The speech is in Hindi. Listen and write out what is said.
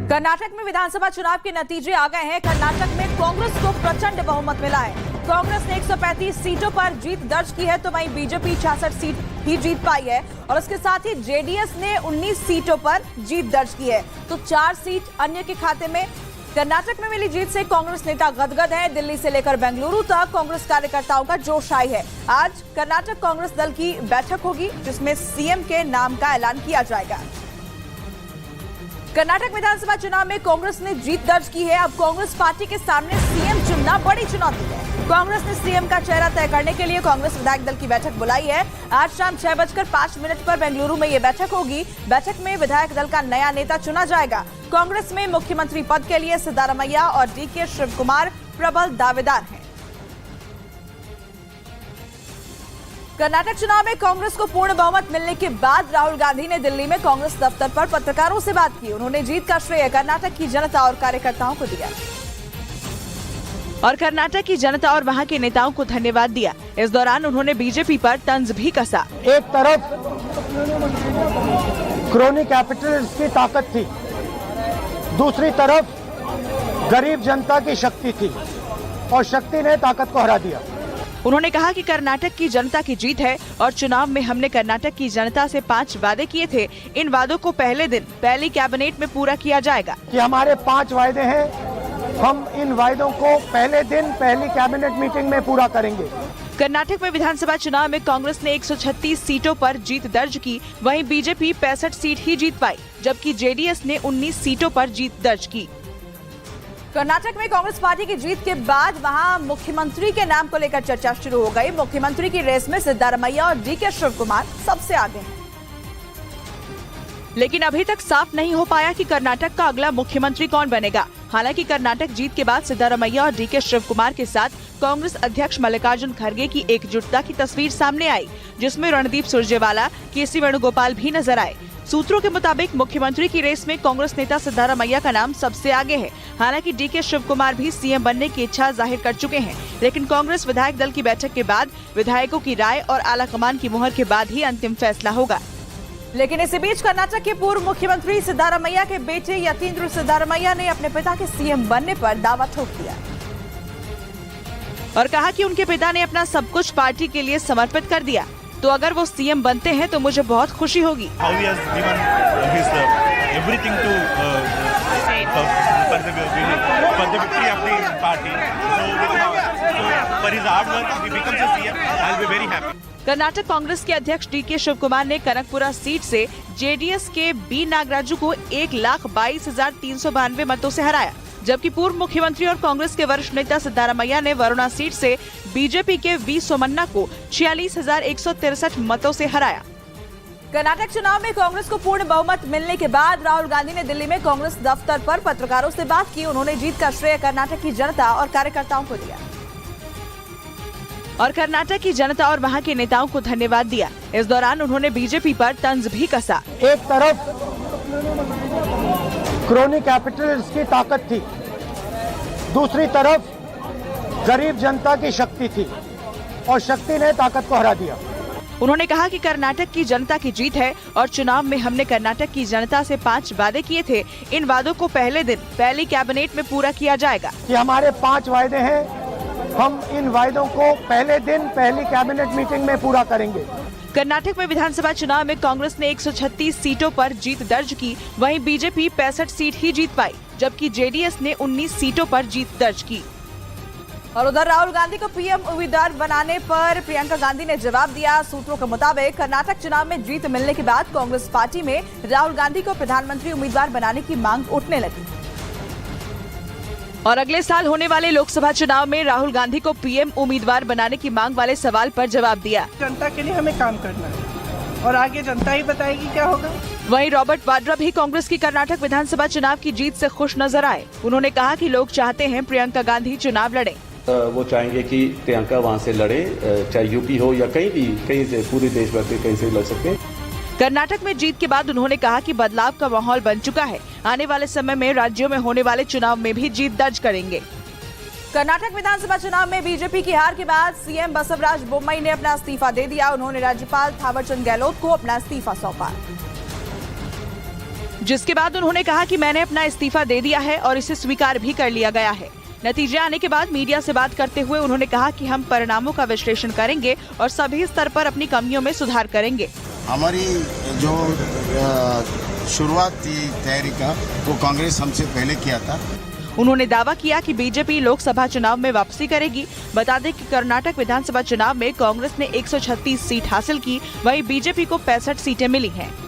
कर्नाटक में विधानसभा चुनाव के नतीजे आ गए हैं। कर्नाटक में कांग्रेस को प्रचंड बहुमत मिला है। कांग्रेस ने 135 सीटों पर जीत दर्ज की है, तो वहीं बीजेपी 66 सीट ही जीत पाई है और उसके साथ ही जेडीएस ने 19 सीटों पर जीत दर्ज की है, तो 4 सीट अन्य के खाते में। कर्नाटक में मिली जीत से कांग्रेस नेता गदगद हैं। दिल्ली से लेकर बेंगलुरु तक कांग्रेस कार्यकर्ताओं का जोश आई है। आज कर्नाटक कांग्रेस दल की बैठक होगी, जिसमें सीएम के नाम का ऐलान किया जाएगा। कर्नाटक विधानसभा चुनाव में कांग्रेस ने जीत दर्ज की है। अब कांग्रेस पार्टी के सामने सीएम चुनना बड़ी चुनौती है। कांग्रेस ने सीएम का चेहरा तय करने के लिए कांग्रेस विधायक दल की बैठक बुलाई है। आज शाम 6:05 पर बेंगलुरु में ये बैठक होगी। बैठक में विधायक दल का नया नेता चुना जाएगा। कांग्रेस में मुख्यमंत्री पद के लिए सिद्धारमैया और डीके शिवकुमार प्रबल दावेदार हैं। कर्नाटक चुनाव में कांग्रेस को पूर्ण बहुमत मिलने के बाद राहुल गांधी ने दिल्ली में कांग्रेस दफ्तर पर पत्रकारों से बात की। उन्होंने जीत का श्रेय कर्नाटक की जनता और कार्यकर्ताओं को दिया और कर्नाटक की जनता और वहां के नेताओं को धन्यवाद दिया। इस दौरान उन्होंने बीजेपी पर तंज भी कसा। एक तरफ क्रोनी कैपिटलिस्ट की ताकत थी, दूसरी तरफ गरीब जनता की शक्ति थी और शक्ति ने ताकत को हरा दिया। उन्होंने कहा कि कर्नाटक की जनता की जीत है और चुनाव में हमने कर्नाटक की जनता से 5 वादे किए थे। इन वादों को पहले दिन पहली कैबिनेट में पूरा किया जाएगा। कि हमारे 5 वायदे हैं, हम इन वायदों को पहले दिन पहली कैबिनेट मीटिंग में पूरा करेंगे। कर्नाटक में विधानसभा चुनाव में कांग्रेस ने 136 सीटों पर जीत दर्ज की, वहीं बीजेपी 65 सीट ही जीत पाई, जबकि जेडीएस ने 19 सीटों पर जीत दर्ज की। कर्नाटक में कांग्रेस पार्टी की जीत के बाद वहां मुख्यमंत्री के नाम को लेकर चर्चा शुरू हो गई। मुख्यमंत्री की रेस में सिद्धारमैया और डीके शिवकुमार सबसे आगे हैं, लेकिन अभी तक साफ नहीं हो पाया कि कर्नाटक का अगला मुख्यमंत्री कौन बनेगा। हालांकि कर्नाटक जीत के बाद सिद्धारमैया और डीके शिवकुमार के साथ कांग्रेस अध्यक्ष मल्लिकार्जुन खड़गे की एकजुटता की तस्वीर सामने आई, जिसमें रणदीप सुरजेवाला, केसी वेणुगोपाल भी नजर आए। सूत्रों के मुताबिक मुख्यमंत्री की रेस में कांग्रेस नेता सिद्धारमैया का नाम सबसे आगे है। हालांकि डीके शिवकुमार भी सीएम बनने की इच्छा जाहिर कर चुके हैं, लेकिन कांग्रेस विधायक दल की बैठक के बाद विधायकों की राय और आला कमान की मुहर के बाद ही अंतिम फैसला होगा। लेकिन इसी बीच कर्नाटक के पूर्व मुख्यमंत्री सिद्धारमैया के बेटे यतीन्द्र सिद्धारमैया ने अपने पिता के सीएम बनने पर दावा ठोक दिया और कहा कि उनके पिता ने अपना सब कुछ पार्टी के लिए समर्पित कर दिया, तो अगर वो सीएम बनते हैं तो मुझे बहुत खुशी होगी। कर्नाटक कांग्रेस के अध्यक्ष डीके शिवकुमार ने कनकपुरा सीट से जेडीएस के बी नागराजू को 1,22,392 मतों से हराया, जबकि पूर्व मुख्यमंत्री और कांग्रेस के वरिष्ठ नेता सिद्धारमैया ने वरुणा सीट से बीजेपी के वी सोमन्ना को 46,163 मतों से हराया। कर्नाटक चुनाव में कांग्रेस को पूर्ण बहुमत मिलने के बाद राहुल गांधी ने दिल्ली में कांग्रेस दफ्तर पर पत्रकारों से बात की। उन्होंने जीत का श्रेय कर्नाटक की जनता और कार्यकर्ताओं को दिया और कर्नाटक की जनता और वहां के नेताओं को धन्यवाद दिया। इस दौरान उन्होंने बीजेपी पर तंज भी कसा। एक तरफ क्रोनी कैपिटलिस्ट की ताकत थी, दूसरी तरफ गरीब जनता की शक्ति थी और शक्ति ने ताकत को हरा दिया। उन्होंने कहा कि कर्नाटक की जनता की जीत है और चुनाव में हमने कर्नाटक की जनता से 5 वादे किए थे। इन वादों को पहले दिन पहली कैबिनेट में पूरा किया जाएगा। कि हमारे 5 वायदे हैं, हम इन वायदों को पहले दिन पहली कैबिनेट मीटिंग में पूरा करेंगे। कर्नाटक में विधानसभा चुनाव में कांग्रेस ने 136 सीटों पर जीत दर्ज की, वहीं बीजेपी 65 सीट ही जीत पाई, जबकि जेडीएस ने 19 सीटों पर जीत दर्ज की। और उधर राहुल गांधी को पीएम उम्मीदवार बनाने पर प्रियंका गांधी ने जवाब दिया। सूत्रों के मुताबिक कर्नाटक चुनाव में जीत मिलने के बाद कांग्रेस पार्टी में राहुल गांधी को प्रधानमंत्री उम्मीदवार बनाने की मांग उठने लगी और अगले साल होने वाले लोकसभा चुनाव में राहुल गांधी को पीएम उम्मीदवार बनाने की मांग वाले सवाल पर जवाब दिया। जनता के लिए हमें काम करना है और आगे जनता ही बताएगी क्या होगा। वहीं रॉबर्ट वाड्रा भी कांग्रेस की कर्नाटक विधानसभा चुनाव की जीत से खुश नजर आए। उन्होंने कहा कि लोग चाहते हैं प्रियंका गांधी चुनाव लड़े। वो चाहेंगे कि प्रियंका वहां से लड़े, चाहे यूपी हो या कहीं से पूरे देश भर के कहीं से लड़ सकते हैं। कर्नाटक में जीत के बाद उन्होंने कहा कि बदलाव का माहौल बन चुका है। आने वाले समय में राज्यों में होने वाले चुनाव में भी जीत दर्ज करेंगे। कर्नाटक विधानसभा चुनाव में बीजेपी की हार के बाद सीएम बसवराज बोम्मई ने अपना इस्तीफा दे दिया। उन्होंने राज्यपाल थावरचंद गहलोत को अपना इस्तीफा सौंपा। जिसके बाद उन्होंने कहा कि मैंने अपना इस्तीफा दे दिया है और इसे स्वीकार भी कर लिया गया है। नतीजे आने के बाद मीडिया से बात करते हुए उन्होंने कहा कि हम परिणामों का विश्लेषण करेंगे और सभी स्तर पर अपनी कमियों में सुधार करेंगे। हमारी जो शुरुआत थी तैयारी का, वो कांग्रेस हमसे पहले किया था। उन्होंने दावा किया कि बीजेपी लोकसभा चुनाव में वापसी करेगी। बता दें कि कर्नाटक विधानसभा चुनाव में कांग्रेस ने 136 सीट हासिल की, वहीं बीजेपी को 65 सीटें मिली हैं।